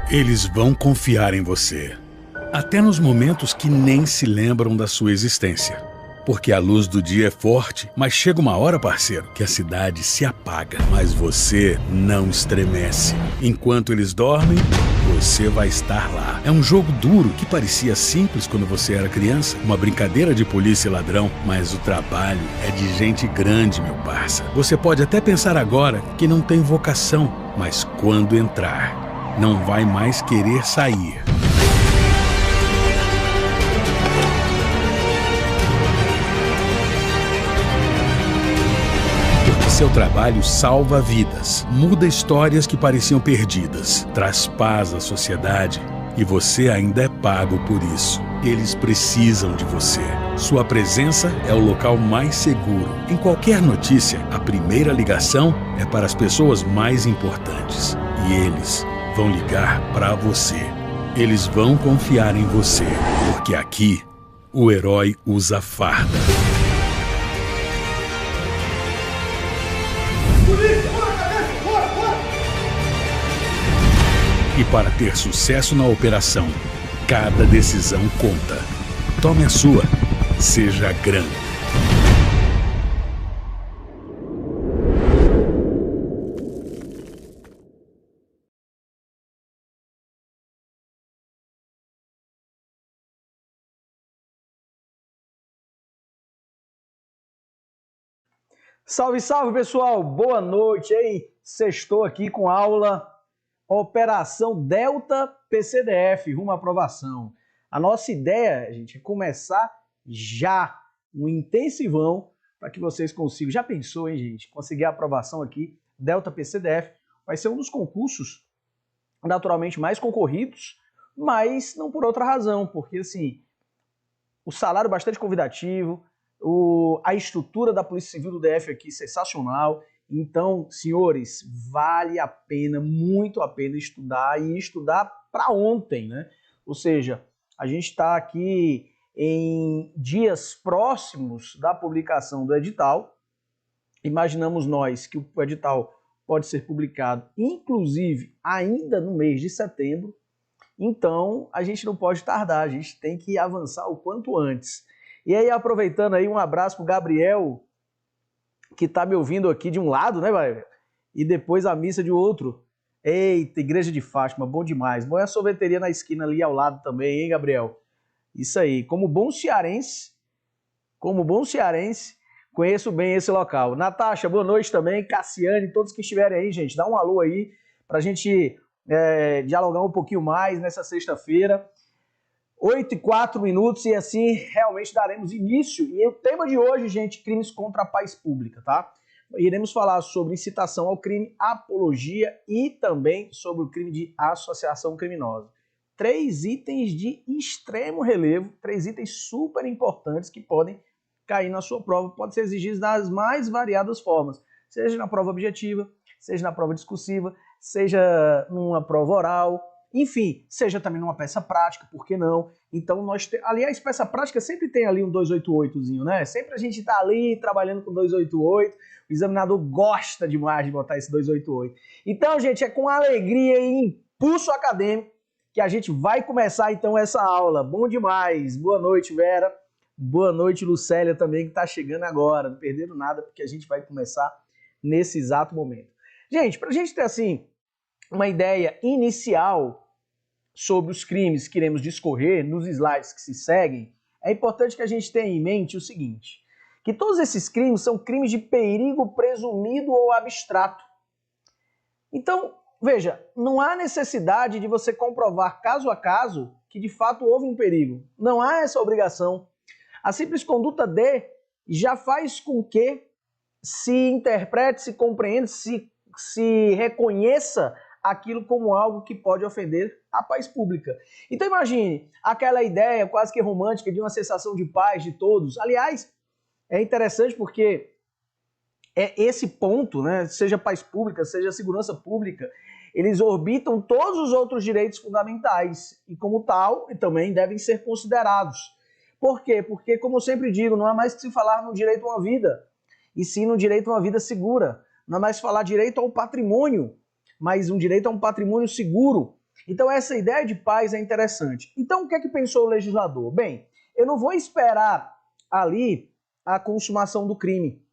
Eles vão confiar em você, até nos momentos que nem se lembram da sua existência. Porque a luz do dia é forte, mas chega uma hora, parceiro, que a cidade se apaga. Mas você não estremece. Enquanto eles dormem, você vai estar lá. É um jogo duro que parecia simples quando você era criança, uma brincadeira de polícia e ladrão, mas o trabalho é de gente grande, meu parça. Você pode até pensar agora que não tem vocação, mas quando entrar, não vai mais querer sair. Seu trabalho salva vidas, muda histórias que pareciam perdidas, traz paz à sociedade e você ainda é pago por isso. Eles precisam de você. Sua presença é o local mais seguro. Em qualquer notícia, a primeira ligação é para as pessoas mais importantes. E eles vão ligar para você. Eles vão confiar em você, porque aqui o herói usa farda. E para ter sucesso na operação, cada decisão conta. Tome a sua. Seja grande. Salve, salve, pessoal! Boa noite! Aí, sextou aqui com aula Operação Delta PCDF, rumo à aprovação. A nossa ideia, gente, é começar já um intensivão para que vocês consigam. Já pensou, hein, gente? Conseguir a aprovação aqui, Delta PCDF. Vai ser um dos concursos naturalmente mais concorridos, mas não por outra razão, porque assim, o salário bastante convidativo, a estrutura da Polícia Civil do DF aqui sensacional. Então, senhores, vale a pena, muito a pena estudar e estudar para ontem, né? Ou seja, a gente está aqui em dias próximos da publicação do edital. Imaginamos nós que o edital pode ser publicado, inclusive, ainda no mês de setembro. Então, a gente não pode tardar, a gente tem que avançar o quanto antes. E aí, aproveitando aí, um abraço pro Gabriel, que tá me ouvindo aqui de um lado, né, vai? E depois a missa de outro. Eita, Igreja de Fátima, bom demais. Bom é a sorveteria na esquina ali ao lado também, hein, Gabriel? Isso aí. Como bom cearense, conheço bem esse local. Natasha, boa noite também. Cassiane, todos que estiverem aí, gente, dá um alô aí pra gente dialogar um pouquinho mais nessa sexta-feira. 8h04 e assim realmente daremos início. E o tema de hoje, gente, crimes contra a paz pública, tá? Iremos falar sobre incitação ao crime, apologia e também sobre o crime de associação criminosa. 3 itens de extremo relevo, 3 itens super importantes que podem cair na sua prova, podem ser exigidos das mais variadas formas, seja na prova objetiva, seja na prova discursiva, seja numa prova oral, enfim, seja também numa peça prática, por que não? Então, aliás, peça prática sempre tem ali um 288zinho, né? Sempre a gente tá ali trabalhando com 288, o examinador gosta demais de botar esse 288. Então, gente, é com alegria e impulso acadêmico que a gente vai começar, então, essa aula. Bom demais! Boa noite, Vera. Boa noite, Lucélia, também, que tá chegando agora. Não perderam nada, porque a gente vai começar nesse exato momento. Gente, pra gente ter, assim, uma ideia inicial sobre os crimes que iremos discorrer nos slides que se seguem, é importante que a gente tenha em mente o seguinte, que todos esses crimes são crimes de perigo presumido ou abstrato. Então, veja, não há necessidade de você comprovar caso a caso que de fato houve um perigo. Não há essa obrigação. A simples conduta de já faz com que se interprete, se compreenda, se reconheça aquilo como algo que pode ofender a paz pública. Então imagine aquela ideia quase que romântica de uma sensação de paz de todos. Aliás, é interessante porque esse ponto, né, seja paz pública, seja segurança pública, eles orbitam todos os outros direitos fundamentais e como tal também devem ser considerados. Por quê? Porque, como eu sempre digo, não há mais que se falar no direito a uma vida. e sim no direito a uma vida segura. Não é mais falar direito ao patrimônio, mas um direito a um patrimônio seguro. Então essa ideia de paz é interessante. Então o que é que pensou o legislador? Bem, eu não vou esperar ali a consumação do crime.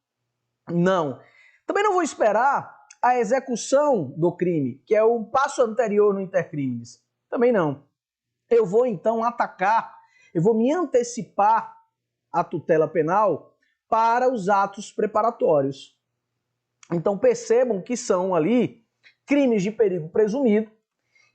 Não. Também não vou esperar a execução do crime, que é o passo anterior no intercrimes. Também não. Eu vou então atacar, eu vou me antecipar à tutela penal para os atos preparatórios. Então percebam que são ali crimes de perigo presumido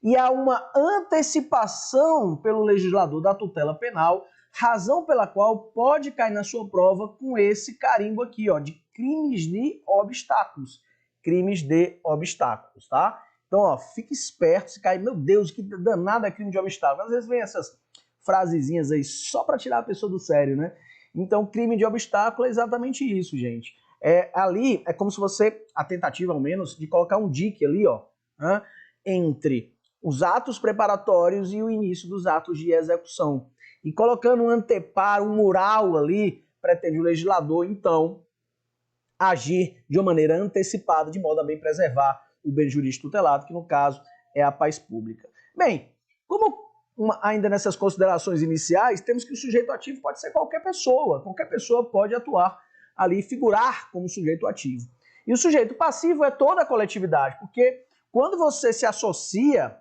e há uma antecipação pelo legislador da tutela penal, razão pela qual pode cair na sua prova com esse carimbo aqui, ó, de crimes de obstáculos. Crimes de obstáculos, tá? Então, ó, fique esperto se cair, meu Deus, que danado é crime de obstáculo. Às vezes vem essas frasezinhas aí só para tirar a pessoa do sério, né? Então, crime de obstáculo é exatamente isso, gente. Ali é como se você, a tentativa ao menos, de colocar um dique ali, ó, né, entre os atos preparatórios e o início dos atos de execução. E colocando um anteparo, um mural ali, pretende o legislador, então, agir de uma maneira antecipada, de modo a bem preservar o bem jurídico tutelado, que no caso é a paz pública. Bem, como ainda nessas considerações iniciais, temos que o sujeito ativo pode ser qualquer pessoa pode atuar ali, figurar como sujeito ativo. E o sujeito passivo é toda a coletividade, porque quando você se associa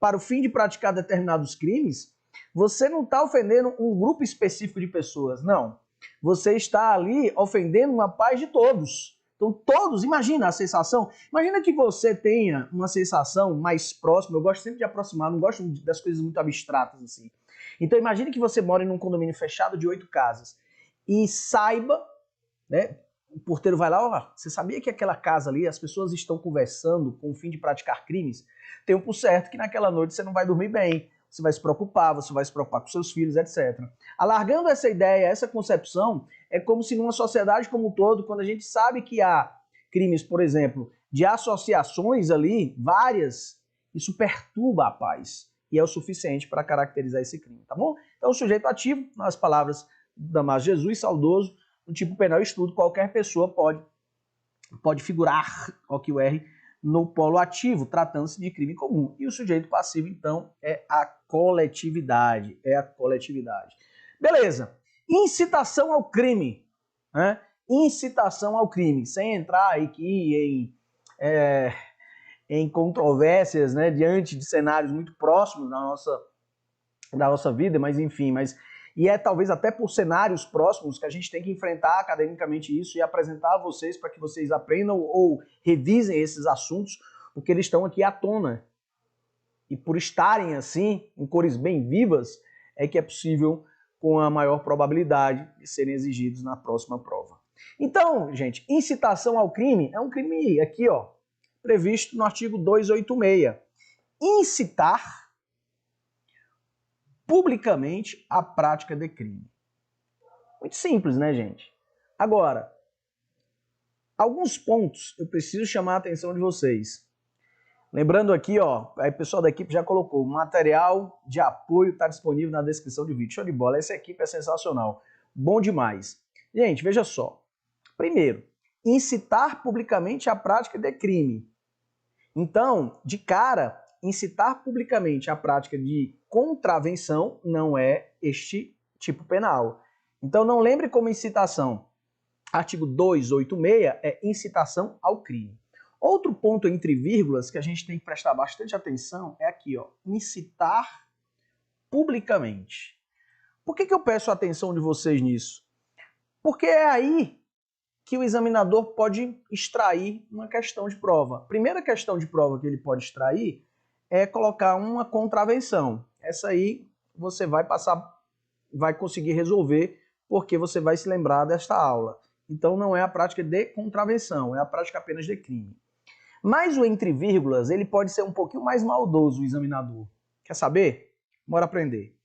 para o fim de praticar determinados crimes, você não está ofendendo um grupo específico de pessoas, não. Você está ali ofendendo uma paz de todos. Então todos, imagina a sensação, imagina que você tenha uma sensação mais próxima, eu gosto sempre de aproximar, não gosto das coisas muito abstratas assim. Então imagine que você mora em um condomínio fechado de 8 casas e saiba, né, o porteiro vai lá, ó, você sabia que aquela casa ali, as pessoas estão conversando com o fim de praticar crimes? Tem um por certo que naquela noite você não vai dormir bem, você vai se preocupar com seus filhos, etc. Alargando essa ideia, essa concepção, é como se numa sociedade como um todo, quando a gente sabe que há crimes, por exemplo, de associações ali, várias, isso perturba a paz. E é o suficiente para caracterizar esse crime, tá bom? Então o sujeito ativo, nas palavras do Damásio Jesus, saudoso, no tipo penal estudo, qualquer pessoa pode figurar, ó que o R, no polo ativo, tratando-se de crime comum. E o sujeito passivo, então, é a coletividade. Beleza. Incitação ao crime. Né? Incitação ao crime. Sem entrar aqui em controvérsias, né, diante de cenários muito próximos da nossa vida, mas enfim, e é talvez até por cenários próximos que a gente tem que enfrentar academicamente isso e apresentar a vocês para que vocês aprendam ou revisem esses assuntos, porque eles estão aqui à tona. E por estarem assim, em cores bem vivas, é que é possível, com a maior probabilidade, de serem exigidos na próxima prova. Então, gente, incitação ao crime é um crime aqui, ó, previsto no artigo 286. Incitar publicamente a prática de crime. Muito simples, né, gente? Agora, alguns pontos eu preciso chamar a atenção de vocês. Lembrando aqui, ó, o pessoal da equipe já colocou, o material de apoio está disponível na descrição do vídeo. Show de bola, essa equipe é sensacional. Bom demais. Gente, veja só. Primeiro, incitar publicamente a prática de crime. Então, de cara, incitar publicamente a prática de contravenção não é este tipo penal. Então não lembre como incitação. Artigo 286 é incitação ao crime. Outro ponto entre vírgulas que a gente tem que prestar bastante atenção é aqui, ó, incitar publicamente. Por que eu peço a atenção de vocês nisso? Porque é aí que o examinador pode extrair uma questão de prova. A primeira questão de prova que ele pode extrair é colocar uma contravenção. Essa aí você vai conseguir resolver porque você vai se lembrar desta aula. Então não é a prática de contravenção, é a prática apenas de crime. Mas o entre vírgulas, ele pode ser um pouquinho mais maldoso, o examinador. Quer saber? Bora aprender.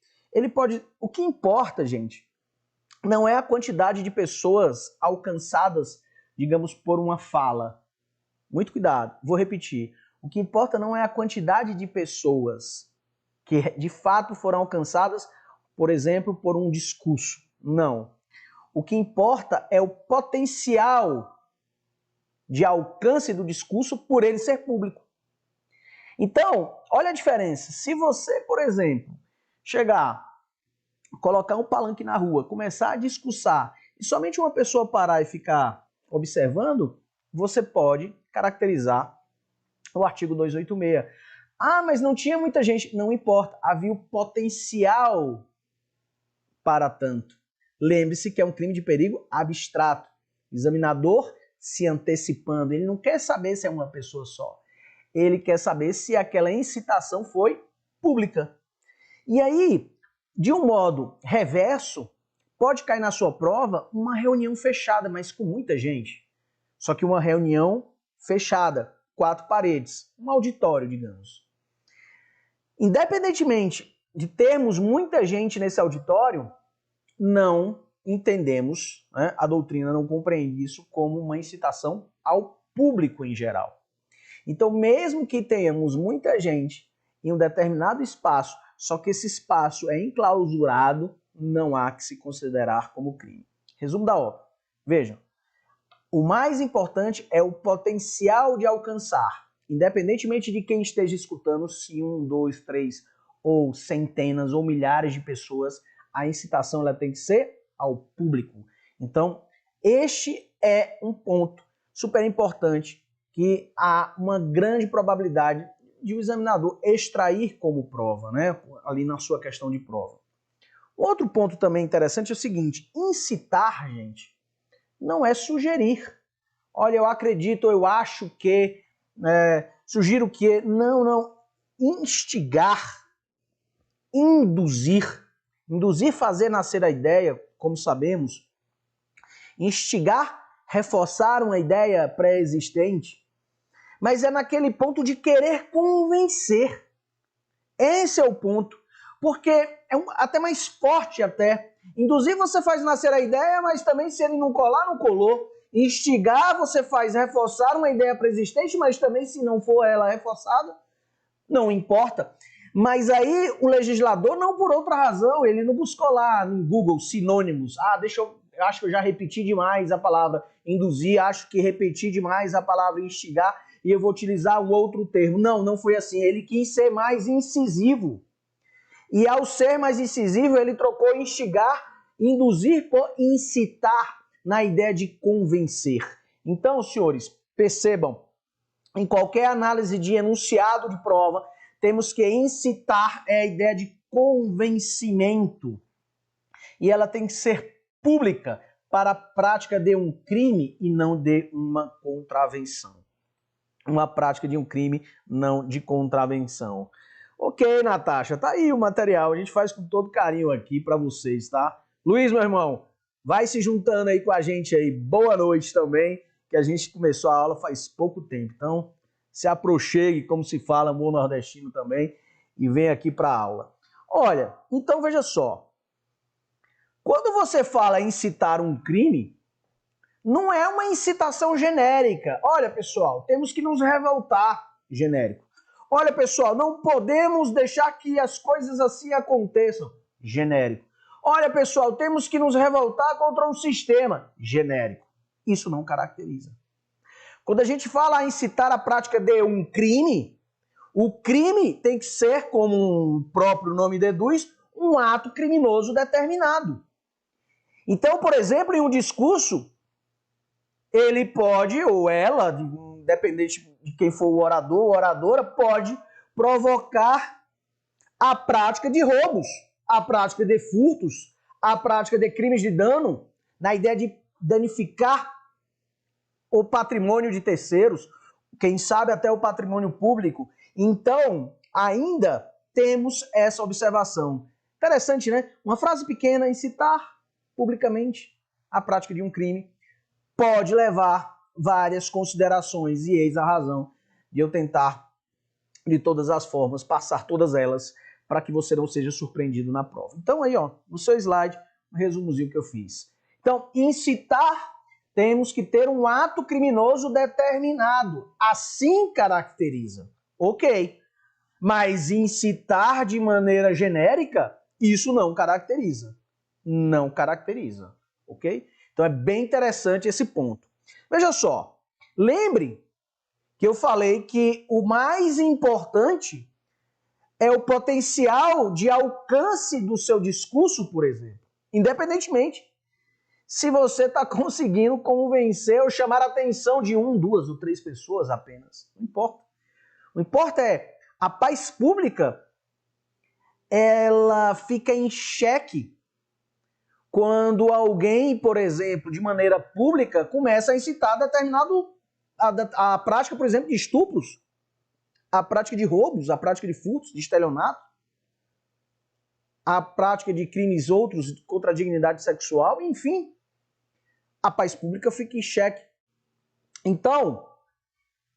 O que importa, gente, não é a quantidade de pessoas alcançadas, digamos, por uma fala. Muito cuidado, vou repetir. O que importa não é a quantidade de pessoas que de fato foram alcançadas, por exemplo, por um discurso. Não. O que importa é o potencial de alcance do discurso por ele ser público. Então, olha a diferença. Se você, por exemplo, chegar, colocar um palanque na rua, começar a discursar, e somente uma pessoa parar e ficar observando, você pode caracterizar o artigo 286. Ah, mas não tinha muita gente. Não importa, havia o potencial para tanto. Lembre-se que é um crime de perigo abstrato. O examinador se antecipando, ele não quer saber se é uma pessoa só. Ele quer saber se aquela incitação foi pública. E aí, de um modo reverso, pode cair na sua prova uma reunião fechada, mas com muita gente. Só que uma reunião fechada, 4 paredes, um auditório, digamos. Independentemente de termos muita gente nesse auditório, não entendemos, né, a doutrina não compreende isso como uma incitação ao público em geral. Então, mesmo que tenhamos muita gente em um determinado espaço, só que esse espaço é enclausurado, não há que se considerar como crime. Resumo da obra. Vejam, o mais importante é o potencial de alcançar, independentemente de quem esteja escutando, se 1, 2, 3 ou centenas ou milhares de pessoas, a incitação ela tem que ser ao público. Então, este é um ponto super importante que há uma grande probabilidade de o examinador extrair como prova, né? Ali na sua questão de prova. Outro ponto também interessante é o seguinte: incitar, gente, não é sugerir. Olha, eu acredito, eu acho que, sugiro que. Não. Instigar, induzir. Induzir, fazer nascer a ideia, como sabemos. Instigar, reforçar uma ideia pré-existente. Mas é naquele ponto de querer convencer. Esse é o ponto. Porque é até mais forte até. Induzir você faz nascer a ideia, mas também se ele não colar, não colou. Instigar você faz reforçar uma ideia pré-existente, mas também se não for ela reforçada, não importa. Mas aí o legislador, não por outra razão, ele não buscou lá no Google sinônimos. Eu acho que eu já repeti demais a palavra induzir, acho que repeti demais a palavra instigar e eu vou utilizar um outro termo. Não foi assim. Ele quis ser mais incisivo. E ao ser mais incisivo, ele trocou instigar, induzir por incitar, na ideia de convencer. Então, senhores, percebam, em qualquer análise de enunciado de prova, temos que incitar é a ideia de convencimento. E ela tem que ser pública para a prática de um crime e não de uma contravenção. Uma prática de um crime, não de contravenção. Ok, Natasha, tá aí o material. A gente faz com todo carinho aqui para vocês, tá? Luiz, meu irmão, vai se juntando aí com a gente aí. Boa noite também, que a gente começou a aula faz pouco tempo. Então, se aproxime, como se fala, bom nordestino também, e vem aqui para a aula. Olha, então veja só. Quando você fala em incitar um crime, não é uma incitação genérica. Olha, pessoal, temos que nos revoltar, genérico. Olha, pessoal, não podemos deixar que as coisas assim aconteçam, genérico. Olha, pessoal, temos que nos revoltar contra um sistema, genérico. Isso não caracteriza. Quando a gente fala em incitar a prática de um crime, o crime tem que ser, como o próprio nome deduz, um ato criminoso determinado. Então, por exemplo, em um discurso, ele pode, ou ela, independente de quem for o orador ou oradora, pode provocar a prática de roubos, a prática de furtos, a prática de crimes de dano, na ideia de danificar o patrimônio de terceiros, quem sabe até o patrimônio público. Então, ainda temos essa observação. Interessante, né? Uma frase pequena, incitar publicamente a prática de um crime, pode levar várias considerações, e eis a razão de eu tentar, de todas as formas, passar todas elas para que você não seja surpreendido na prova. Então aí, ó, no seu slide, um resumozinho que eu fiz. Então, incitar, temos que ter um ato criminoso determinado. Assim caracteriza. Ok. Mas incitar de maneira genérica, isso não caracteriza. Não caracteriza. ok? Então é bem interessante esse ponto. Veja só, lembre que eu falei que o mais importante é o potencial de alcance do seu discurso, por exemplo. Independentemente se você está conseguindo convencer ou chamar a atenção de 1, 2 ou 3 pessoas apenas. Não importa. O que importa é a paz pública, ela fica em xeque quando alguém, por exemplo, de maneira pública, começa a incitar a prática, por exemplo, de estupros, a prática de roubos, a prática de furtos, de estelionato, a prática de crimes outros contra a dignidade sexual, enfim, a paz pública fica em xeque. Então,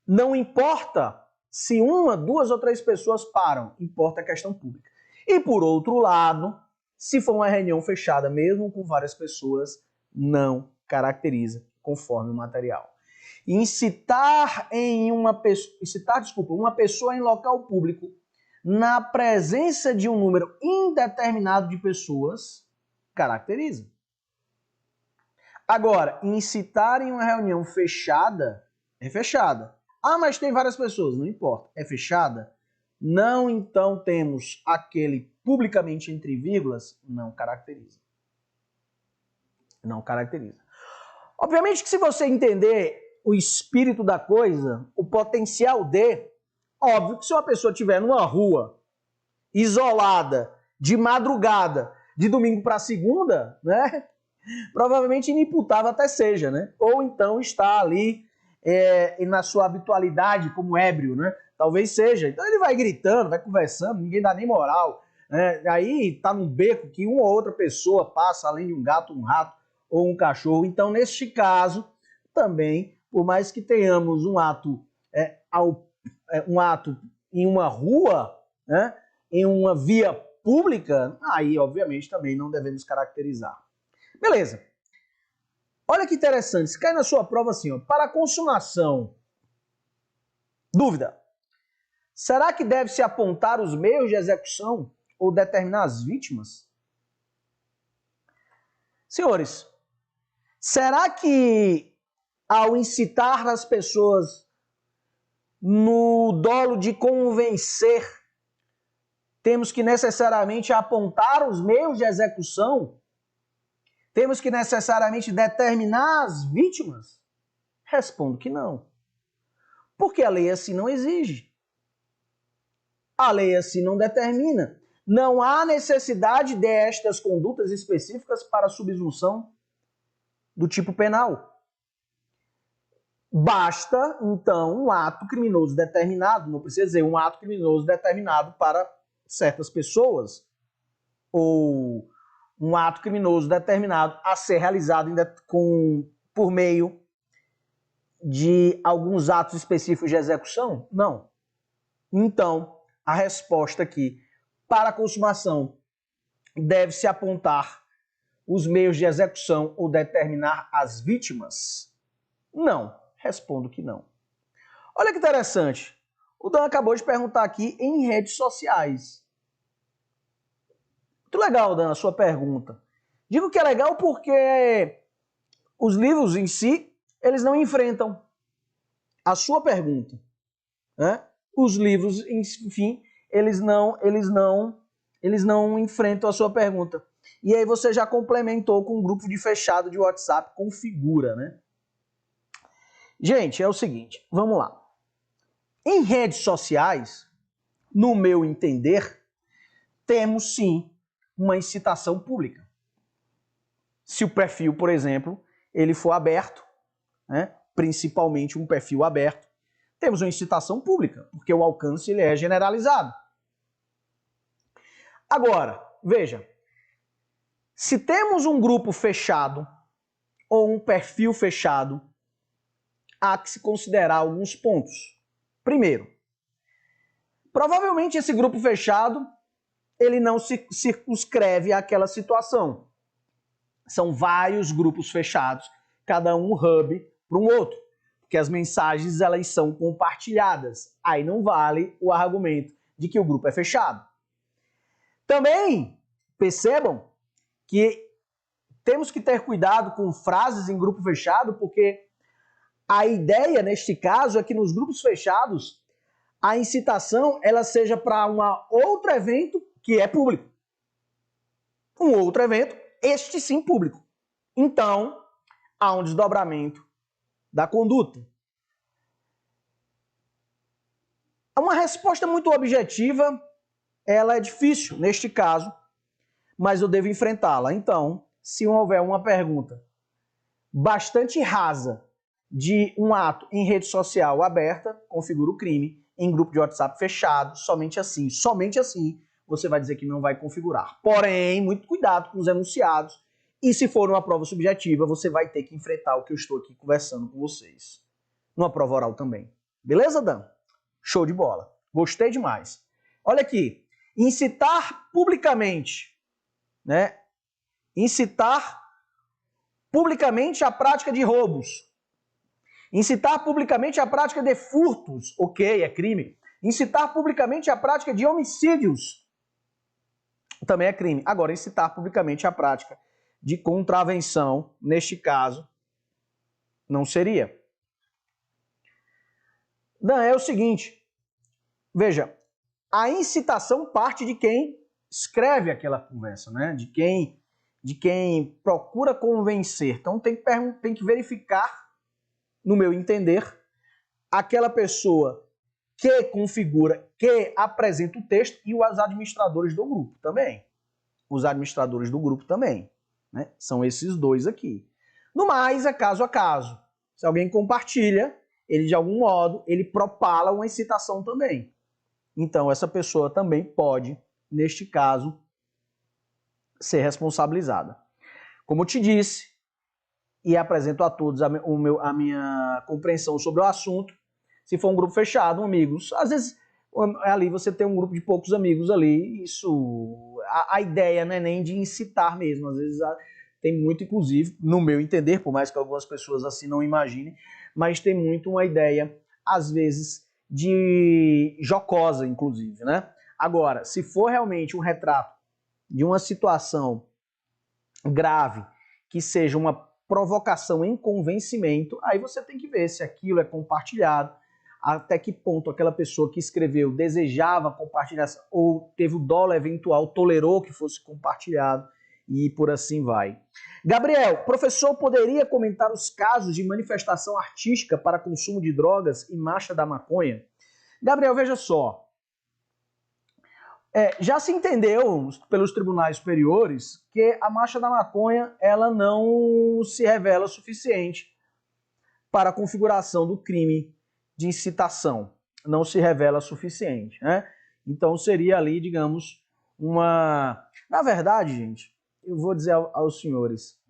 não importa se 1, 2 ou 3 pessoas param, importa a questão pública. E por outro lado, se for uma reunião fechada, mesmo com várias pessoas, não caracteriza conforme o material. Incitar uma pessoa em local público na presença de um número indeterminado de pessoas caracteriza. Agora, incitar em uma reunião fechada é fechada. Ah, mas tem várias pessoas, não importa. É fechada? Não, então temos aquele publicamente entre vírgulas, não caracteriza. Não caracteriza. Obviamente que se você entender o espírito da coisa, o potencial óbvio que se uma pessoa estiver numa rua, isolada, de madrugada, de domingo para segunda, né? Provavelmente inimputável até seja, né? Ou então está ali na sua habitualidade como ébrio, né? Talvez seja. Então ele vai gritando, vai conversando, ninguém dá nem moral. Né? Aí tá num beco que uma ou outra pessoa passa, além de um gato, um rato ou um cachorro. Então, neste caso, também, por mais que tenhamos um ato em uma rua, né? Em uma via pública, aí, obviamente, também não devemos caracterizar. Beleza. Olha que interessante, se cai na sua prova assim, ó, para a consumação, dúvida, será que deve-se apontar os meios de execução ou determinar as vítimas? Senhores, será que ao incitar as pessoas no dolo de convencer, temos que necessariamente apontar os meios de execução? Temos que necessariamente determinar as vítimas? Respondo que não. Porque a lei assim não exige. A lei assim não determina. Não há necessidade destas condutas específicas para a subsunção do tipo penal. Basta, então, um ato criminoso determinado, não precisa dizer um ato criminoso determinado para certas pessoas, ou um ato criminoso determinado a ser realizado por meio de alguns atos específicos de execução? Não. Então, a resposta aqui, para a consumação, deve-se apontar os meios de execução ou determinar as vítimas? Não. Respondo que não. Olha que interessante. O Dan acabou de perguntar aqui em redes sociais. Muito legal, Dan, a sua pergunta. Digo que é legal porque os livros em si, eles não enfrentam a sua pergunta. Né? Os livros, enfim, eles não enfrentam a sua pergunta. E aí você já complementou com um grupo de fechado de WhatsApp com figura, né? Gente, é o seguinte, vamos lá. Em redes sociais, no meu entender, temos sim uma incitação pública. Se o perfil, por exemplo, ele for aberto, né, principalmente um perfil aberto, temos uma incitação pública, porque o alcance ele é generalizado. Agora, veja, se temos um grupo fechado ou um perfil fechado, há que se considerar alguns pontos. Primeiro, provavelmente esse grupo fechado, ele não se circunscreve àquela situação. São vários grupos fechados, cada um hub para um outro, porque as mensagens elas são compartilhadas. Aí não vale o argumento de que o grupo é fechado. Também percebam que temos que ter cuidado com frases em grupo fechado, porque a ideia, neste caso, é que nos grupos fechados, a incitação ela seja para um outro evento que é público. Um outro evento, este sim público. Então, há um desdobramento da conduta. Uma resposta muito objetiva, ela é difícil neste caso, mas eu devo enfrentá-la. Então, se houver uma pergunta bastante rasa de um ato em rede social aberta, configura o crime. Em grupo de WhatsApp fechado, somente assim você vai dizer que não vai configurar. Porém, muito cuidado com os enunciados. E se for uma prova subjetiva, você vai ter que enfrentar o que eu estou aqui conversando com vocês. Numa prova oral também. Beleza, Dan? Show de bola. Gostei demais. Olha aqui. Incitar publicamente, né? Incitar publicamente a prática de roubos. Incitar publicamente a prática de furtos. Ok, é crime. Incitar publicamente a prática de homicídios. Também é crime. Agora, incitar publicamente a prática de contravenção, neste caso, não seria. Dan, é o seguinte, veja, a incitação parte de quem escreve aquela conversa, né? De quem procura convencer. Então tem que verificar, no meu entender, aquela pessoa que configura, que apresenta o texto e os administradores do grupo também. Os administradores do grupo também, né? São esses dois aqui. No mais, é caso a caso. Se alguém compartilha, ele de algum modo, ele propala uma incitação também. Então, essa pessoa também pode, neste caso, ser responsabilizada. Como eu te disse, e apresento a todos a minha compreensão sobre o assunto, se for um grupo fechado, amigos, às vezes ali você tem um grupo de poucos amigos ali, isso, a ideia não é nem de incitar mesmo, às vezes tem muito, inclusive, no meu entender, por mais que algumas pessoas assim não imaginem, mas tem muito uma ideia, às vezes, de jocosa, inclusive, né? Agora, se for realmente um retrato de uma situação grave, que seja uma provocação em convencimento, aí você tem que ver se aquilo é compartilhado, até que ponto aquela pessoa que escreveu desejava compartilhar, ou teve o dolo eventual, tolerou que fosse compartilhado, e por assim vai. Gabriel, professor poderia comentar os casos de manifestação artística para consumo de drogas e marcha da maconha? Gabriel, veja só. Já se entendeu pelos tribunais superiores que a marcha da maconha ela não se revela suficiente para a configuração do crime de incitação. Não se revela suficiente, né? Então seria ali, digamos, uma... Na verdade, gente, eu vou dizer aos senhores,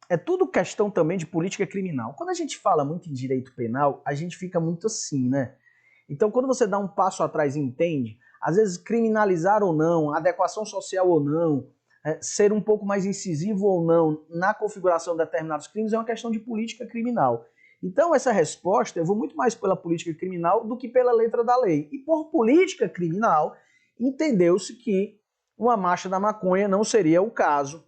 é tudo questão também de política criminal. Quando a gente fala muito em direito penal, a gente fica muito assim, né? Então, quando você dá um passo atrás e entende, às vezes criminalizar ou não, adequação social ou não, ser um pouco mais incisivo ou não na configuração de determinados crimes é uma questão de política criminal. Então, essa resposta, eu vou muito mais pela política criminal do que pela letra da lei. E por política criminal, entendeu-se que uma marcha da maconha não seria o caso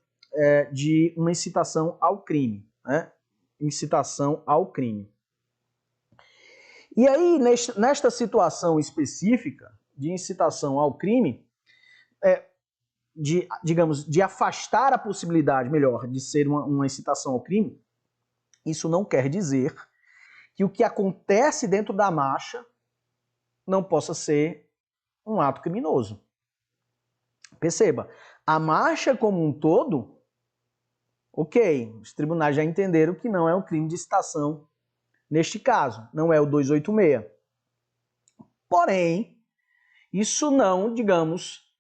de uma incitação ao crime, né? Incitação ao crime. E aí, nesta situação específica de incitação ao crime, de afastar a possibilidade, melhor, de ser uma incitação ao crime, isso não quer dizer que o que acontece dentro da marcha não possa ser um ato criminoso. Perceba, a marcha como um todo, ok, os tribunais já entenderam que não é um crime de incitação neste caso, não é o 286. Porém, isso não, digamos,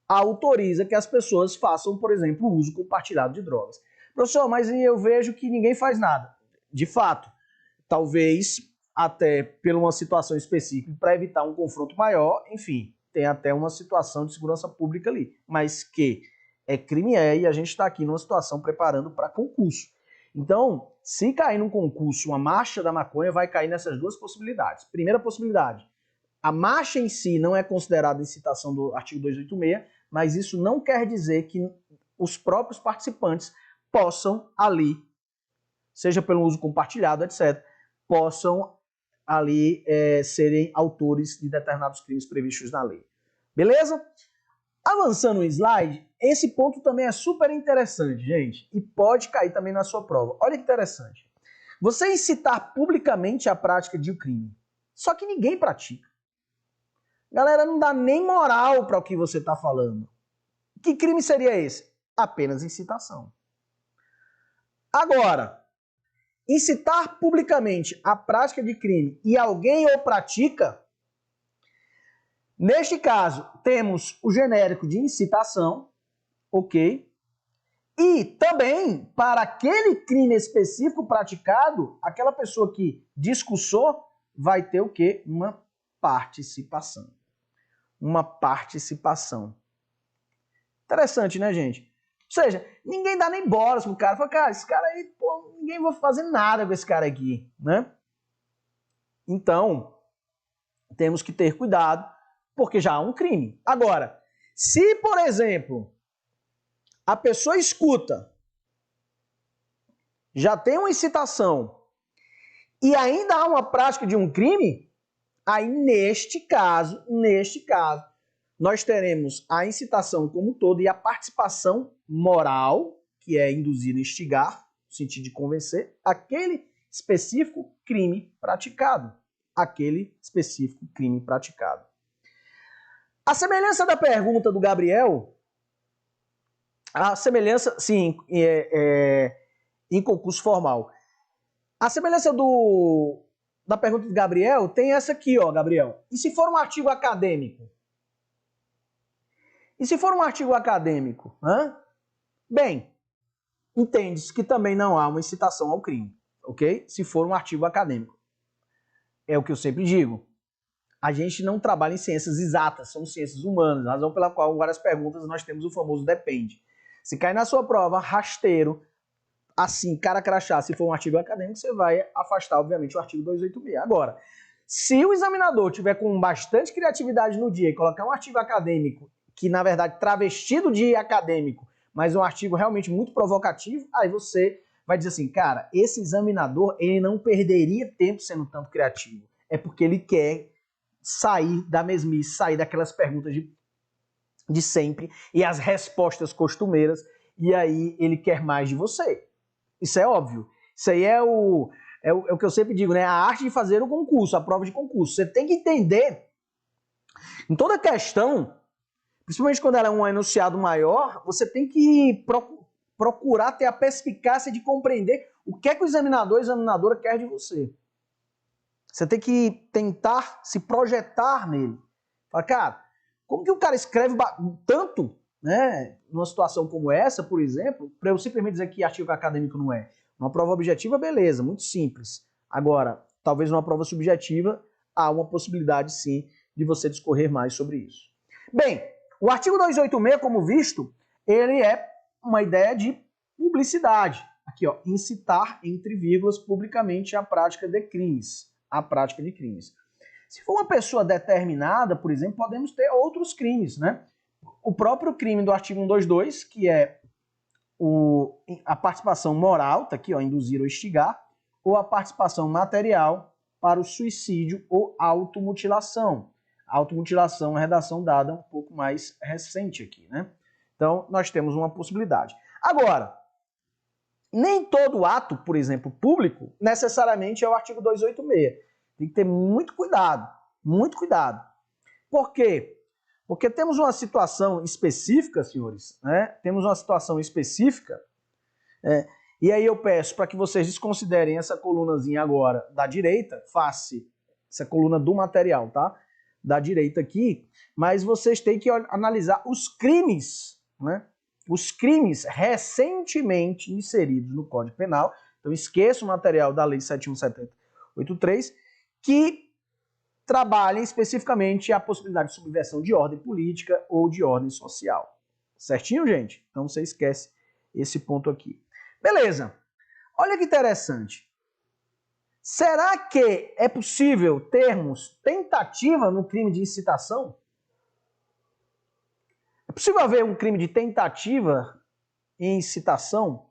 autoriza que as pessoas façam, por exemplo, uso compartilhado de drogas. Professor, mas eu vejo que ninguém faz nada. De fato, talvez até por uma situação específica para evitar um confronto maior, enfim, tem até uma situação de segurança pública ali. Mas que é crime e a gente está aqui numa situação preparando para concurso. Então, se cair num concurso uma marcha da maconha, vai cair nessas duas possibilidades. Primeira possibilidade, a marcha em si não é considerada incitação do artigo 286, mas isso não quer dizer que os próprios participantes possam ali, seja pelo uso compartilhado, etc., possam ali serem autores de determinados crimes previstos na lei. Beleza? Avançando o slide, esse ponto também é super interessante, gente, e pode cair também na sua prova. Olha que interessante. Você incitar publicamente a prática de um crime, só que ninguém pratica. Galera, não dá nem moral para o que você está falando. Que crime seria esse? Apenas incitação. Agora, incitar publicamente a prática de crime e alguém o pratica, neste caso, temos o genérico de incitação, ok? E também, para aquele crime específico praticado, aquela pessoa que discursou vai ter o quê? Uma participação. Uma participação. Interessante, né, gente? Ou seja, ninguém dá nem bola pro cara. Fala, cara, esse cara aí, pô, ninguém vai fazer nada com esse cara aqui, né? Então, temos que ter cuidado, porque já há um crime. Agora, se, por exemplo, a pessoa escuta, já tem uma incitação e ainda há uma prática de um crime, aí neste caso, nós teremos a incitação como um todo e a participação moral, que é induzir e instigar, no sentido de convencer, aquele específico crime praticado. Aquele específico crime praticado. A semelhança da pergunta do Gabriel, a semelhança, sim, em concurso formal. A semelhança da pergunta do Gabriel tem essa aqui, ó, Gabriel. E se for um artigo acadêmico? E se for um artigo acadêmico? Bem, entende-se que também não há uma incitação ao crime, ok? Se for um artigo acadêmico. É o que eu sempre digo. A gente não trabalha em ciências exatas, são ciências humanas, razão pela qual várias perguntas nós temos o famoso depende. Se cair na sua prova rasteiro, assim, cara crachá, se for um artigo acadêmico, você vai afastar, obviamente, o artigo 286. Agora, se o examinador tiver com bastante criatividade no dia e colocar um artigo acadêmico, que na verdade travestido de acadêmico, mas um artigo realmente muito provocativo, aí você vai dizer assim, cara, esse examinador, ele não perderia tempo sendo tanto criativo. É porque ele quer sair da mesmice, sair daquelas perguntas de sempre e as respostas costumeiras, e aí ele quer mais de você. Isso é óbvio. Isso aí é o que eu sempre digo, né? A arte de fazer o concurso, a prova de concurso. Você tem que entender, em toda questão, principalmente quando ela é um enunciado maior, você tem que procurar ter a perspicácia de compreender o que é que o examinador, a examinadora quer de você. Você tem que tentar se projetar nele. Fala, cara, como que o cara escreve tanto, né, numa situação como essa, por exemplo, para eu simplesmente dizer que artigo acadêmico não é? Uma prova objetiva, beleza, muito simples. Agora, talvez numa prova subjetiva, há uma possibilidade, sim, de você discorrer mais sobre isso. Bem, o artigo 286, como visto, ele é uma ideia de publicidade. Aqui, ó, incitar, entre vírgulas, publicamente a prática de crimes. A prática de crimes. Se for uma pessoa determinada, por exemplo, podemos ter outros crimes, né? O próprio crime do artigo 122, que é a participação moral, tá aqui, ó, induzir ou instigar, ou a participação material para o suicídio ou automutilação. A automutilação é uma redação dada um pouco mais recente aqui, né? Então, nós temos uma possibilidade. Agora, nem todo ato, por exemplo, público, necessariamente é o artigo 286. Tem que ter muito cuidado, muito cuidado. Por quê? Porque temos uma situação específica, senhores, né? Temos uma situação específica, e aí eu peço para que vocês desconsiderem essa colunazinha agora da direita, face essa coluna do material, tá? Da direita aqui, mas vocês têm que analisar os crimes, né? Os crimes recentemente inseridos no Código Penal. Então esqueça o material da Lei 717083, que trabalhem especificamente a possibilidade de subversão de ordem política ou de ordem social. Certinho, gente? Então você esquece esse ponto aqui. Beleza. Olha que interessante. Será que é possível termos tentativa no crime de incitação? É possível haver um crime de tentativa em incitação?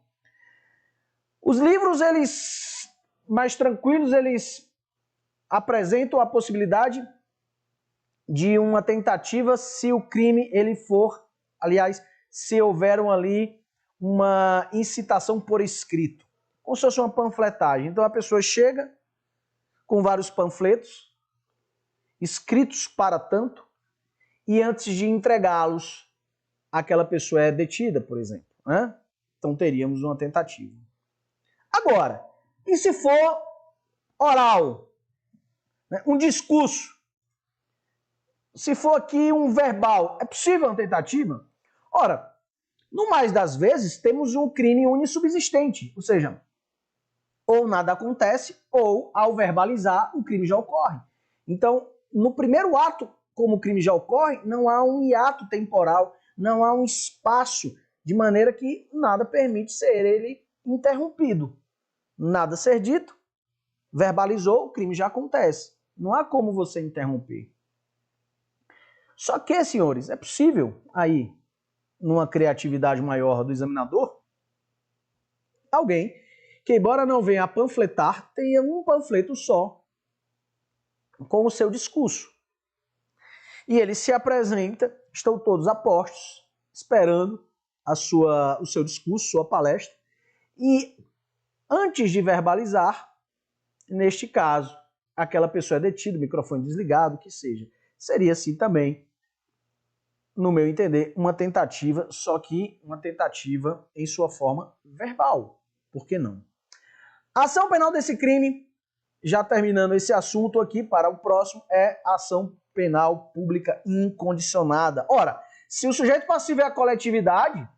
Os livros, eles mais tranquilos, eles apresentam a possibilidade de uma tentativa se o crime ele for, aliás, se houver ali uma incitação por escrito, como se fosse uma panfletagem. Então a pessoa chega com vários panfletos escritos para tanto e antes de entregá-los, aquela pessoa é detida, por exemplo, né? Então teríamos uma tentativa. Agora, e se for oral, né? Um discurso? Se for aqui um verbal, é possível uma tentativa? Ora, no mais das vezes, temos um crime unissubsistente, ou seja, ou nada acontece, ou ao verbalizar, o crime já ocorre. Então, no primeiro ato, como o crime já ocorre, não há um hiato temporal, não há um espaço, de maneira que nada permite ser ele interrompido. Nada ser dito, verbalizou, o crime já acontece. Não há como você interromper. Só que, senhores, é possível aí, numa criatividade maior do examinador, alguém que, embora não venha a panfletar, tenha um panfleto só com o seu discurso. E ele se apresenta, estão todos a postos, esperando o seu discurso, sua palestra, e antes de verbalizar, neste caso, aquela pessoa é detida, o microfone desligado, o que seja. Seria assim também, no meu entender, uma tentativa, só que uma tentativa em sua forma verbal. Por que não? A ação penal desse crime, já terminando esse assunto aqui para o próximo, é a ação penal pública incondicionada. Ora, se o sujeito passivo é a coletividade,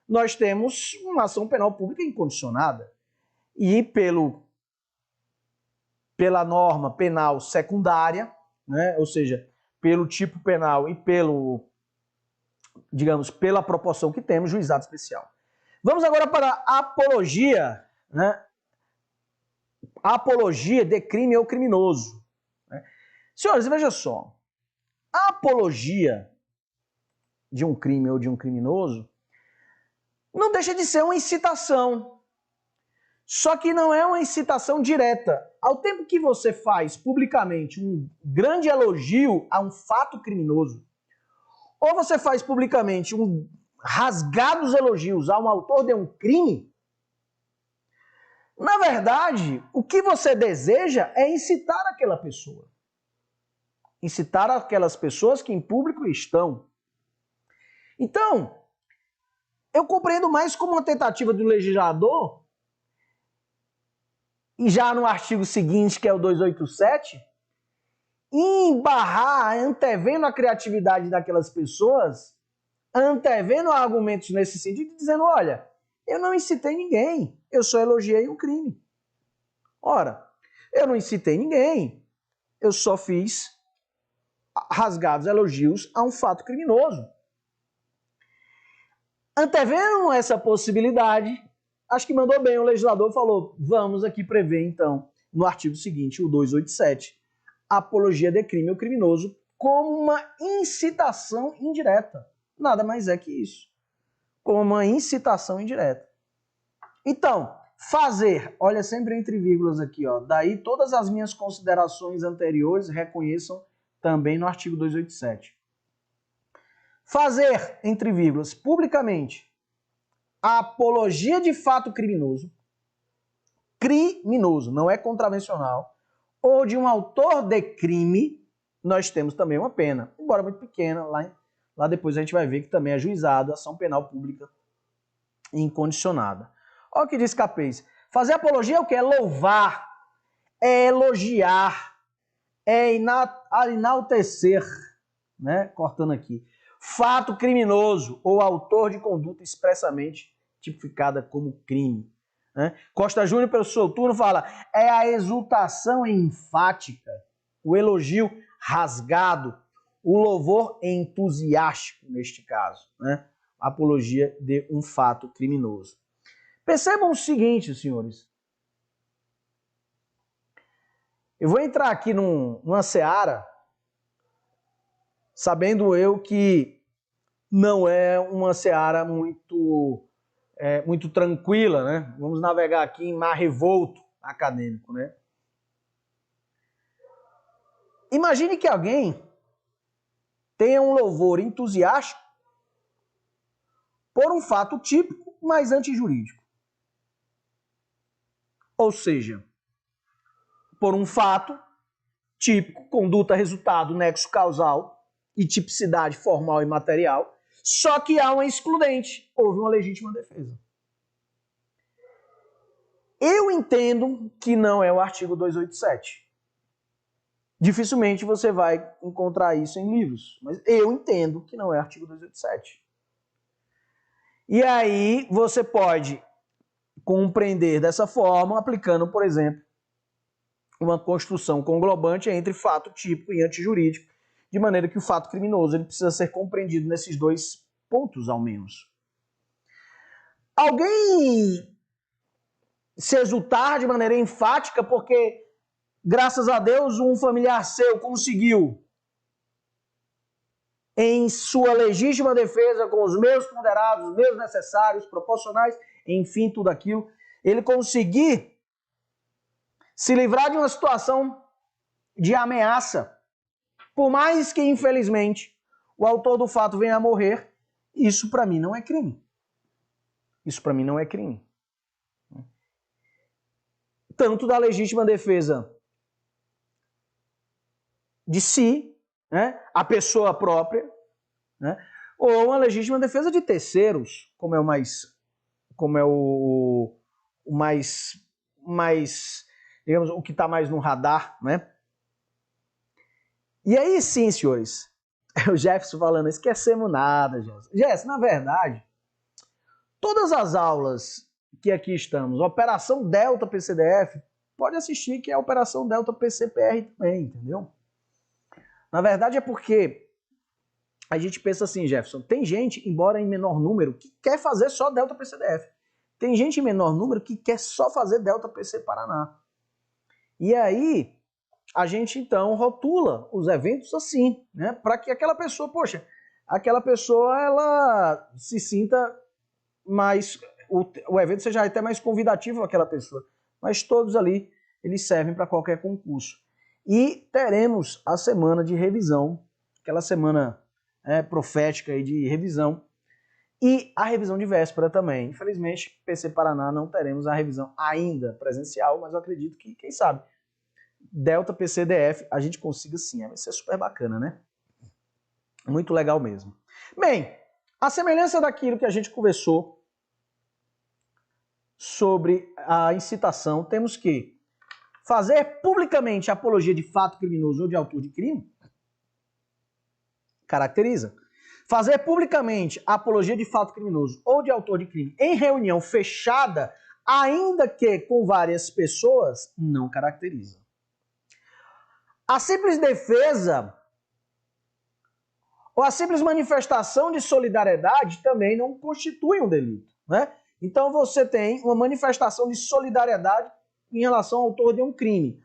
nós temos uma ação penal pública incondicionada. E pela norma penal secundária, né, ou seja, pelo tipo penal e pela proporção que temos, juizado especial. Vamos agora para a apologia, né? A apologia de crime ou criminoso. Né? Senhores, veja só. A apologia de um crime ou de um criminoso não deixa de ser uma incitação. Só que não é uma incitação direta. Ao tempo que você faz publicamente um grande elogio a um fato criminoso, ou você faz publicamente rasgados elogios a um autor de um crime, na verdade, o que você deseja é incitar aquela pessoa. Incitar aquelas pessoas que em público estão. Então, eu compreendo mais como uma tentativa do legislador, e já no artigo seguinte, que é o 287, embarrar, antevendo a criatividade daquelas pessoas, antevendo argumentos nesse sentido, dizendo, olha, eu não incitei ninguém, eu só elogiei um crime. Ora, eu não incitei ninguém, eu só fiz rasgados elogios a um fato criminoso. Antevendo essa possibilidade, acho que mandou bem o legislador, falou, vamos aqui prever então, no artigo seguinte, o 287, apologia de crime ou criminoso como uma incitação indireta. Nada mais é que isso. Como uma incitação indireta. Então, fazer, olha sempre entre vírgulas aqui, ó, daí todas as minhas considerações anteriores reconheçam também no artigo 287. Fazer, entre vírgulas, publicamente, a apologia de fato criminoso, não é contravencional, ou de um autor de crime, nós temos também uma pena, embora muito pequena, lá depois a gente vai ver que também é juizado, ação penal pública incondicionada. Olha o que diz Capês. Fazer apologia é o que? É louvar, é elogiar, é enaltecer, né? Cortando aqui. Fato criminoso ou autor de conduta expressamente tipificada como crime. Né? Costa Júnior, pelo seu turno, fala é a exultação enfática, o elogio rasgado, o louvor entusiástico, neste caso. Né? Apologia de um fato criminoso. Percebam o seguinte, senhores. Eu vou entrar aqui numa seara, sabendo eu que não é uma seara muito muito tranquila, né? Vamos navegar aqui em mar revolto acadêmico, né? Imagine que alguém tenha um louvor entusiástico por um fato típico, mas antijurídico. Ou seja, por um fato típico, conduta, resultado, nexo causal e tipicidade formal e material, só que há uma excludente, houve uma legítima defesa. Eu entendo que não é o artigo 287. Dificilmente você vai encontrar isso em livros, mas eu entendo que não é artigo 287. E aí você pode compreender dessa forma, aplicando, por exemplo, uma construção conglobante entre fato típico e antijurídico, de maneira que o fato criminoso ele precisa ser compreendido nesses dois pontos, ao menos. Alguém se exultar de maneira enfática porque, graças a Deus, um familiar seu conseguiu, em sua legítima defesa, com os meios ponderados, os meios necessários, proporcionais, enfim, tudo aquilo, ele conseguir se livrar de uma situação de ameaça, por mais que, infelizmente, o autor do fato venha a morrer, isso para mim não é crime. Isso para mim não é crime. Tanto da legítima defesa de si, né, a pessoa própria, né, ou uma legítima defesa de terceiros, como é o mais, digamos, o que está mais no radar, né? E aí sim, senhores, o Jefferson falando, esquecemos nada, Jefferson, na verdade, todas as aulas que aqui estamos, Operação Delta PCDF, pode assistir que é a Operação Delta PCPR também, entendeu? Na verdade é porque a gente pensa assim, Jefferson, tem gente, embora em menor número, que quer fazer só Delta PCDF. Tem gente em menor número que quer só fazer Delta PC Paraná. E aí, a gente então rotula os eventos assim, né? Para que aquela pessoa, aquela pessoa ela se sinta mais, o evento seja até mais convidativo àquela pessoa. Mas todos ali, eles servem para qualquer concurso. E teremos a semana de revisão, aquela semana profética aí de revisão, e a revisão de véspera também. Infelizmente, PC Paraná não teremos a revisão ainda presencial, mas eu acredito que, quem sabe, Delta PCDF a gente consiga sim. Vai ser super bacana, né? Muito legal mesmo. Bem, a semelhança daquilo que a gente conversou sobre a incitação, temos que fazer publicamente apologia de fato criminoso ou de autor de crime, caracteriza. Fazer publicamente apologia de fato criminoso ou de autor de crime em reunião fechada, ainda que com várias pessoas, não caracteriza. A simples defesa ou a simples manifestação de solidariedade também não constitui um delito, né? Então você tem uma manifestação de solidariedade em relação ao autor de um crime.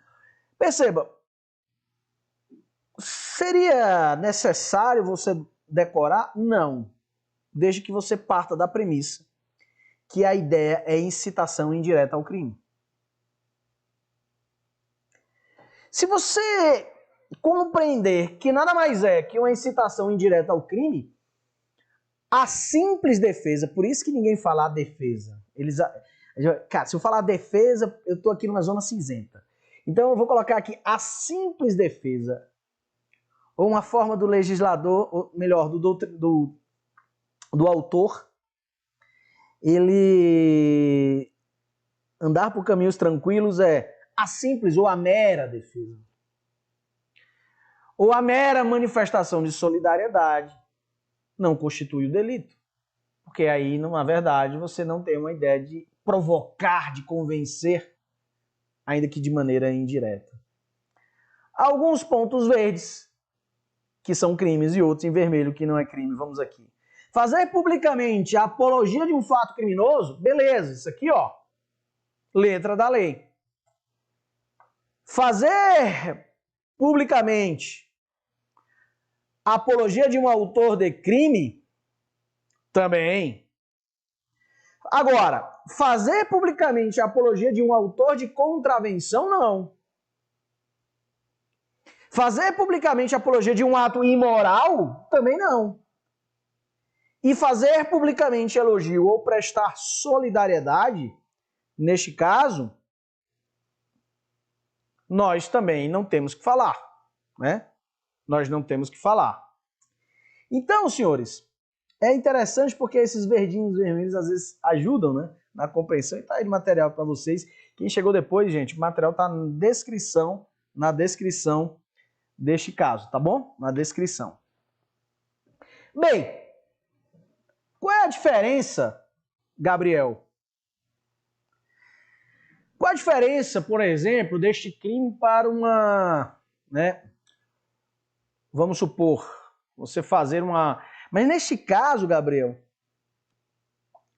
Perceba, seria necessário você decorar? Não. Desde que você parta da premissa que a ideia é incitação indireta ao crime. Se você compreender que nada mais é que uma incitação indireta ao crime, a simples defesa, por isso que ninguém fala a defesa. Cara, se eu falar defesa, eu estou aqui numa zona cinzenta. Então eu vou colocar aqui a simples defesa, ou uma forma do legislador, ou melhor, do autor, ele andar por caminhos tranquilos é a simples ou a mera defesa. Ou a mera manifestação de solidariedade não constitui o delito. Porque aí, na verdade, você não tem uma ideia de provocar, de convencer, ainda que de maneira indireta. Alguns pontos verdes, que são crimes, e outros em vermelho, que não é crime. Vamos aqui. Fazer publicamente a apologia de um fato criminoso, beleza, isso aqui, ó, letra da lei. Fazer publicamente a apologia de um autor de crime, também. Agora, fazer publicamente a apologia de um autor de contravenção, não. Fazer publicamente a apologia de um ato imoral, também não. E fazer publicamente elogio ou prestar solidariedade, neste caso, nós também não temos que falar, né? Nós não temos que falar. Então, senhores, é interessante porque esses verdinhos vermelhos às vezes ajudam, né, na compreensão. E tá aí de material para vocês. Quem chegou depois, gente, o material tá na descrição deste caso, tá bom? Na descrição. Bem, qual é a diferença, Gabriel? Qual a diferença, por exemplo, deste crime para uma, né, vamos supor, você fazer uma... Mas neste caso, Gabriel,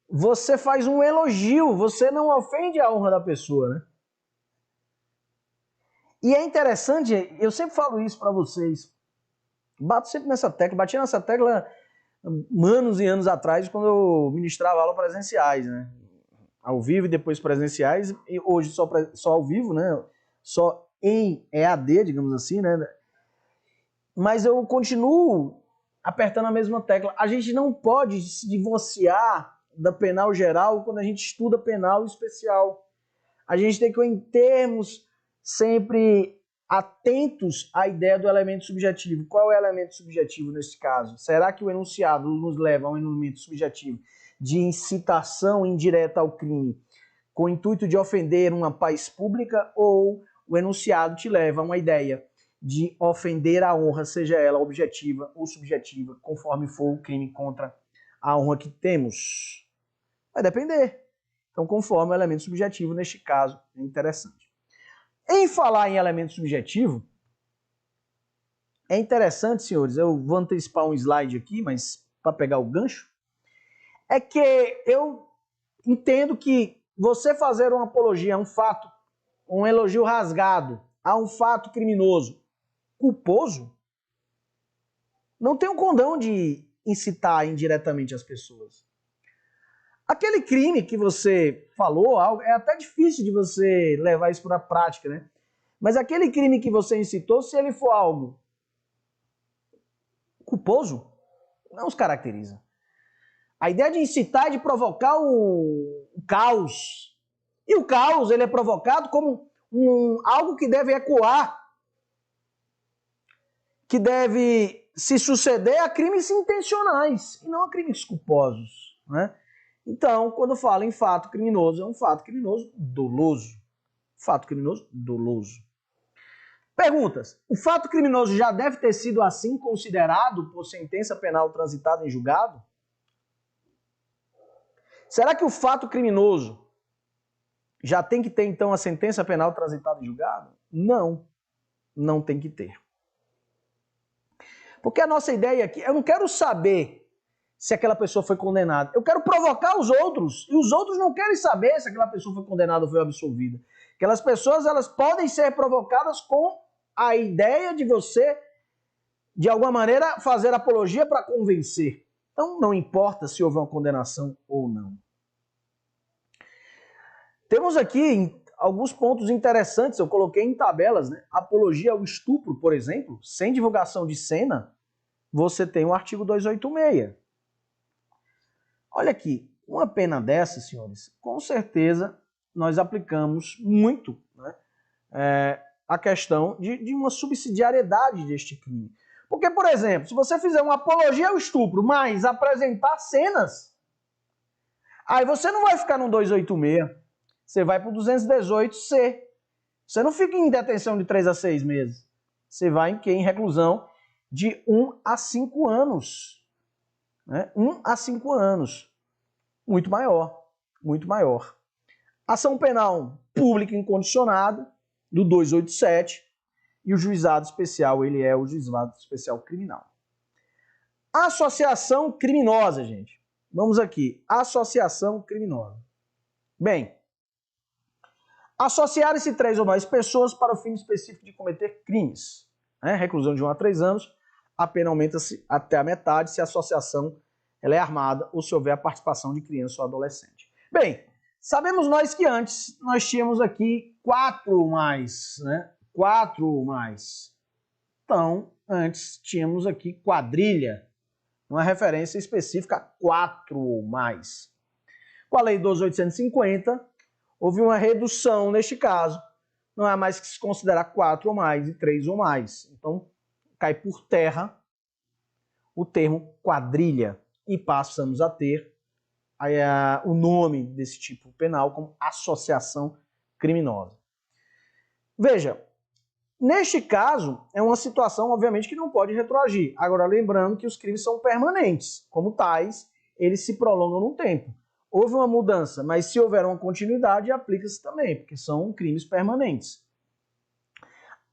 você faz um elogio, você não ofende a honra da pessoa, né? E é interessante, eu sempre falo isso para vocês, bato sempre nessa tecla, bati nessa tecla anos e anos atrás, quando eu ministrava aula presenciais, né? Ao vivo e depois presenciais, e hoje só ao vivo, né? Só em EAD, digamos assim, né? Mas eu continuo apertando a mesma tecla. A gente não pode se divorciar da penal geral quando a gente estuda penal especial. A gente tem que, em termos sempre atentos à ideia do elemento subjetivo. Qual é o elemento subjetivo nesse caso? Será que o enunciado nos leva a um elemento subjetivo de incitação indireta ao crime com o intuito de ofender uma paz pública, ou o enunciado te leva a uma ideia de ofender a honra, seja ela objetiva ou subjetiva, conforme for o crime contra a honra que temos? Vai depender. Então, conforme o elemento subjetivo, neste caso, é interessante. Em falar em elemento subjetivo, é interessante, senhores, eu vou antecipar um slide aqui, mas para pegar o gancho, é que eu entendo que você fazer uma apologia a um fato, um elogio rasgado a um fato criminoso culposo, não tem um condão de incitar indiretamente as pessoas. Aquele crime que você falou, é até difícil de você levar isso para a prática, né? Mas aquele crime que você incitou, se ele for algo culposo, não os caracteriza. A ideia de incitar é de provocar o caos. E o caos, ele é provocado como algo que deve ecoar, que deve se suceder a crimes intencionais e não a crimes culposos, né? Então, quando fala em fato criminoso, é um fato criminoso doloso. Fato criminoso doloso. Perguntas. O fato criminoso já deve ter sido assim considerado por sentença penal transitada em julgado? Será que o fato criminoso já tem que ter, então, a sentença penal transitada em julgado? Não. Não tem que ter. Porque a nossa ideia aqui, eu não quero saber se aquela pessoa foi condenada. Eu quero provocar os outros. E os outros não querem saber se aquela pessoa foi condenada ou foi absolvida. Aquelas pessoas, elas podem ser provocadas com a ideia de você, de alguma maneira, fazer apologia para convencer. Então, não importa se houve uma condenação ou não. Temos aqui alguns pontos interessantes, eu coloquei em tabelas, né? Apologia ao estupro, por exemplo, sem divulgação de cena, você tem o artigo 286. Olha aqui, uma pena dessa, senhores, com certeza nós aplicamos muito, né, a questão de uma subsidiariedade deste crime. Porque, por exemplo, se você fizer uma apologia ao estupro, mas apresentar cenas, aí você não vai ficar no 286, você vai para o 218C. Você não fica em detenção de 3 a 6 meses. Você vai em reclusão de 1 a 5 anos. Né? 1 a 5 anos. Muito maior. Muito maior. Ação penal pública incondicionada, do 287, e o juizado especial, ele é o juizado especial criminal. Associação criminosa, gente. Vamos aqui. Associação criminosa. Bem, associarem-se 3 ou mais pessoas para o fim específico de cometer crimes. Né? Reclusão de 1 a 3 anos, a pena aumenta-se até a metade se a associação ela é armada ou se houver a participação de criança ou adolescente. Bem, sabemos nós que antes nós tínhamos aqui 4 mais, né? 4 mais. Então, antes tínhamos aqui quadrilha, uma referência específica a 4 mais. Com a Lei 12.850, houve uma redução neste caso. Não é mais que se considerar 4 ou mais e 3 ou mais. Então, cai por terra o termo quadrilha e passamos a ter o nome desse tipo penal como associação criminosa. Veja, neste caso, é uma situação, obviamente, que não pode retroagir. Agora, lembrando que os crimes são permanentes. Como tais, eles se prolongam no tempo. Houve uma mudança, mas se houver uma continuidade, aplica-se também, porque são crimes permanentes.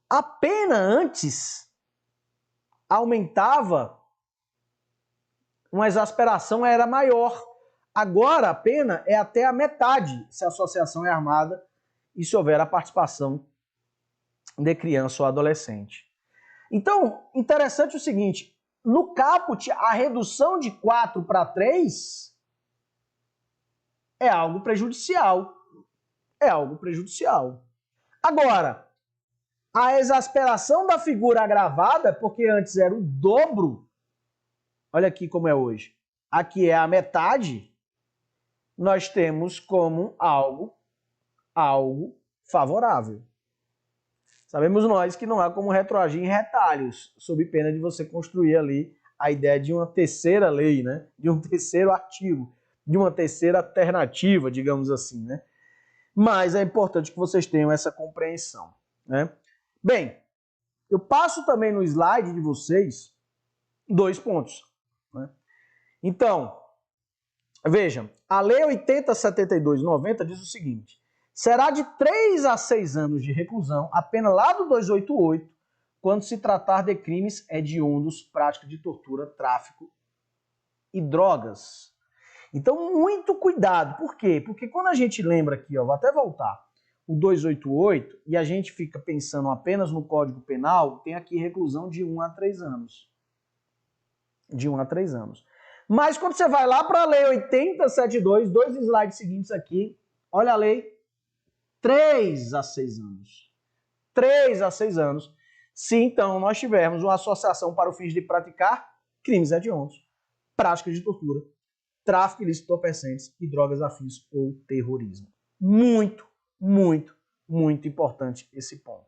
A pena antes aumentava, uma exasperação era maior. Agora a pena é até a metade se a associação é armada e se houver a participação de criança ou adolescente. Então, interessante o seguinte, no caput, a redução de 4 para 3 é algo prejudicial. É algo prejudicial. Agora, a exasperação da figura agravada, porque antes era o dobro, olha aqui como é hoje, aqui é a metade, nós temos como algo favorável. Sabemos nós que não há como retroagir em retalhos, sob pena de você construir ali a ideia de uma terceira lei, né? De um terceiro artigo, de uma terceira alternativa, digamos assim, né? Mas é importante que vocês tenham essa compreensão, né? Bem, eu passo também no slide de vocês 2 pontos, né? Então, vejam, a Lei 80.72/90 diz o seguinte: será de 3 a 6 anos de reclusão, a pena lá do 288, quando se tratar de crimes hediondos, prática de tortura, tráfico e drogas. Então, muito cuidado. Por quê? Porque quando a gente lembra aqui, ó, vou até voltar, o 288, e a gente fica pensando apenas no Código Penal, tem aqui reclusão de 1 a 3 anos. De 1 a 3 anos. Mas quando você vai lá para a Lei 80.72, 2 slides seguintes aqui, olha a lei, 3 a 6 anos. 3 a 6 anos. Se então nós tivermos uma associação para o fim de praticar crimes hediondos, prática de tortura, tráfico ilícito de entorpecentes e drogas afins ou terrorismo. Muito, muito, muito importante esse ponto.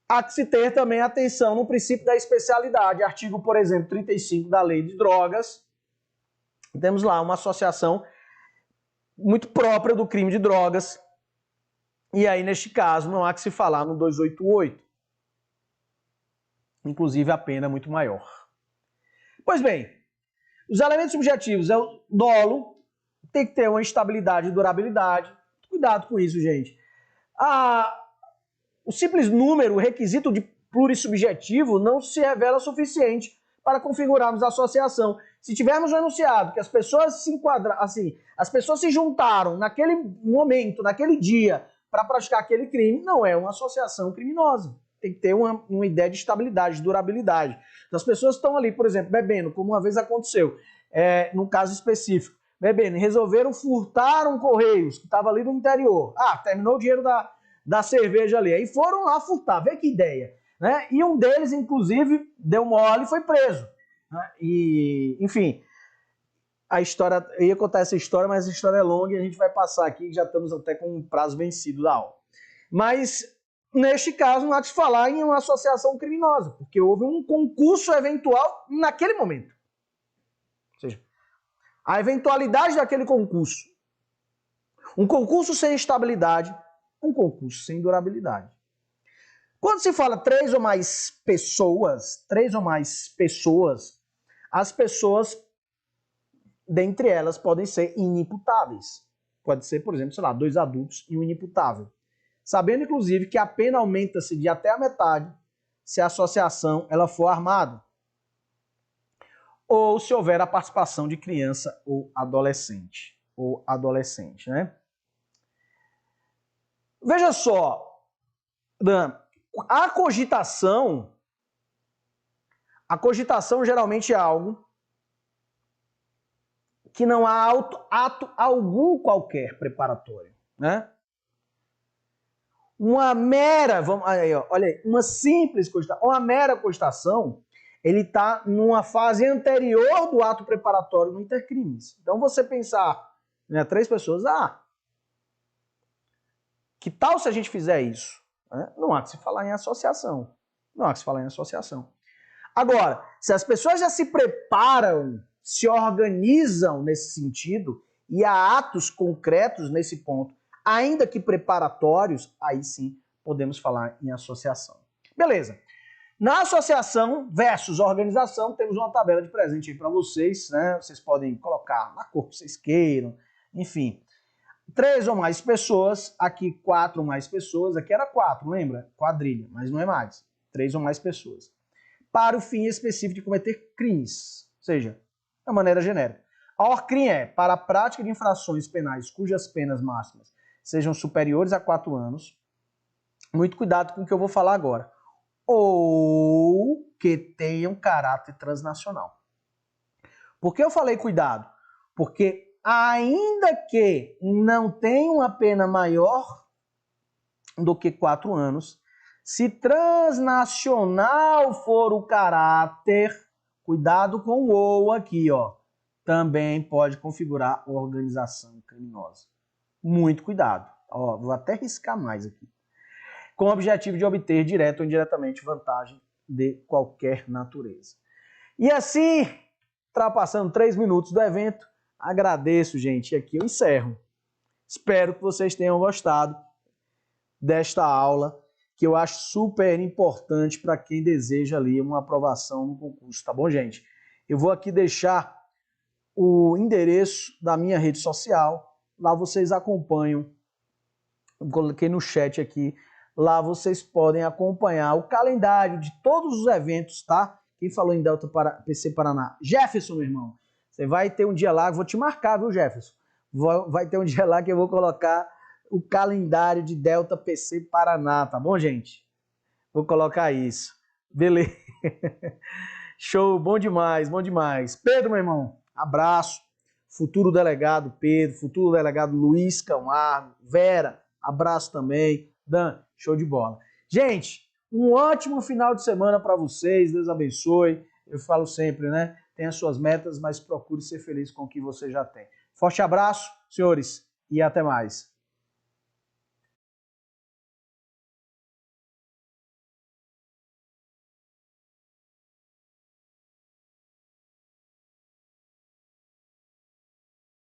Há que se ter também atenção no princípio da especialidade. Artigo, por exemplo, 35 da Lei de Drogas. Temos lá uma associação muito própria do crime de drogas. E aí, neste caso, não há que se falar no 288. Inclusive, a pena é muito maior. Pois bem, os elementos subjetivos é o dolo, tem que ter uma estabilidade e durabilidade. Cuidado com isso, gente. O simples número, o requisito de plurissubjetivo, não se revela suficiente para configurarmos a associação. Se tivermos um enunciado que as pessoas se enquadram, assim, as pessoas se juntaram naquele momento, naquele dia, para praticar aquele crime, não é uma associação criminosa. Tem que ter uma ideia de estabilidade, de durabilidade. Então, as pessoas estão ali, por exemplo, bebendo, como uma vez aconteceu, num caso específico, bebendo, resolveram furtar um Correios, que estava ali no interior. Terminou o dinheiro da cerveja ali. Aí foram lá furtar, vê que ideia. Né? E um deles, inclusive, deu mole e foi preso. Né? E, enfim, a história, eu ia contar essa história, mas a história é longa e a gente vai passar aqui, já estamos até com um prazo vencido da aula. Mas, neste caso, não há de se falar em uma associação criminosa, porque houve um concurso eventual naquele momento. Ou seja, a eventualidade daquele concurso. Um concurso sem estabilidade, um concurso sem durabilidade. Quando se fala 3 ou mais pessoas, as pessoas, dentre elas, podem ser inimputáveis. Pode ser, por exemplo, 2 adultos e um inimputável. Sabendo, inclusive, que a pena aumenta-se de até a metade se a associação ela for armada. Ou se houver a participação de criança ou adolescente. Né? Veja só, a cogitação geralmente é algo que não há ato algum qualquer preparatório, né? Uma mera, olha aí, uma simples constatação, uma mera constatação, ele está numa fase anterior do ato preparatório no intercrimes. Então você pensar, né, 3 pessoas, que tal se a gente fizer isso? Não há que se falar em associação. Não há que se falar em associação. Agora, se as pessoas já se preparam, se organizam nesse sentido, e há atos concretos nesse ponto, ainda que preparatórios, aí sim podemos falar em associação. Beleza. Na associação versus organização, temos uma tabela de presente aí para vocês, né? Vocês podem colocar na cor que vocês queiram, enfim. 3 ou mais pessoas, aqui 4 ou mais pessoas, aqui era 4, lembra? Quadrilha, mas não é mais. 3 ou mais pessoas. Para o fim específico de cometer crimes, ou seja, de maneira genérica. A ORCRIM é para a prática de infrações penais cujas penas máximas sejam superiores a 4 anos. Muito cuidado com o que eu vou falar agora. Ou que tenham caráter transnacional. Por que eu falei cuidado? Porque ainda que não tenha uma pena maior do que 4 anos, se transnacional for o caráter, cuidado com o ou aqui, ó, também pode configurar organização criminosa. Muito cuidado. Ó, vou até riscar mais aqui. Com o objetivo de obter, direto ou indiretamente, vantagem de qualquer natureza. E assim, ultrapassando 3 minutos do evento, agradeço, gente, e aqui eu encerro. Espero que vocês tenham gostado desta aula, que eu acho super importante para quem deseja ali uma aprovação no concurso, tá bom, gente? Eu vou aqui deixar o endereço da minha rede social, lá vocês acompanham, eu coloquei no chat aqui, lá vocês podem acompanhar o calendário de todos os eventos, tá? Quem falou em Delta PC Paraná? Jefferson, meu irmão. Você vai ter um dia lá, vou te marcar, viu, Jefferson? Vai ter um dia lá que eu vou colocar o calendário de Delta PC Paraná, tá bom, gente? Vou colocar isso. Beleza. Show, bom demais, bom demais. Pedro, meu irmão, abraço. Futuro delegado Pedro, futuro delegado Luiz Camargo, Vera, abraço também. Dan, show de bola. Gente, um ótimo final de semana para vocês, Deus abençoe. Eu falo sempre, né? Tenha suas metas, mas procure ser feliz com o que você já tem. Forte abraço, senhores, e até mais.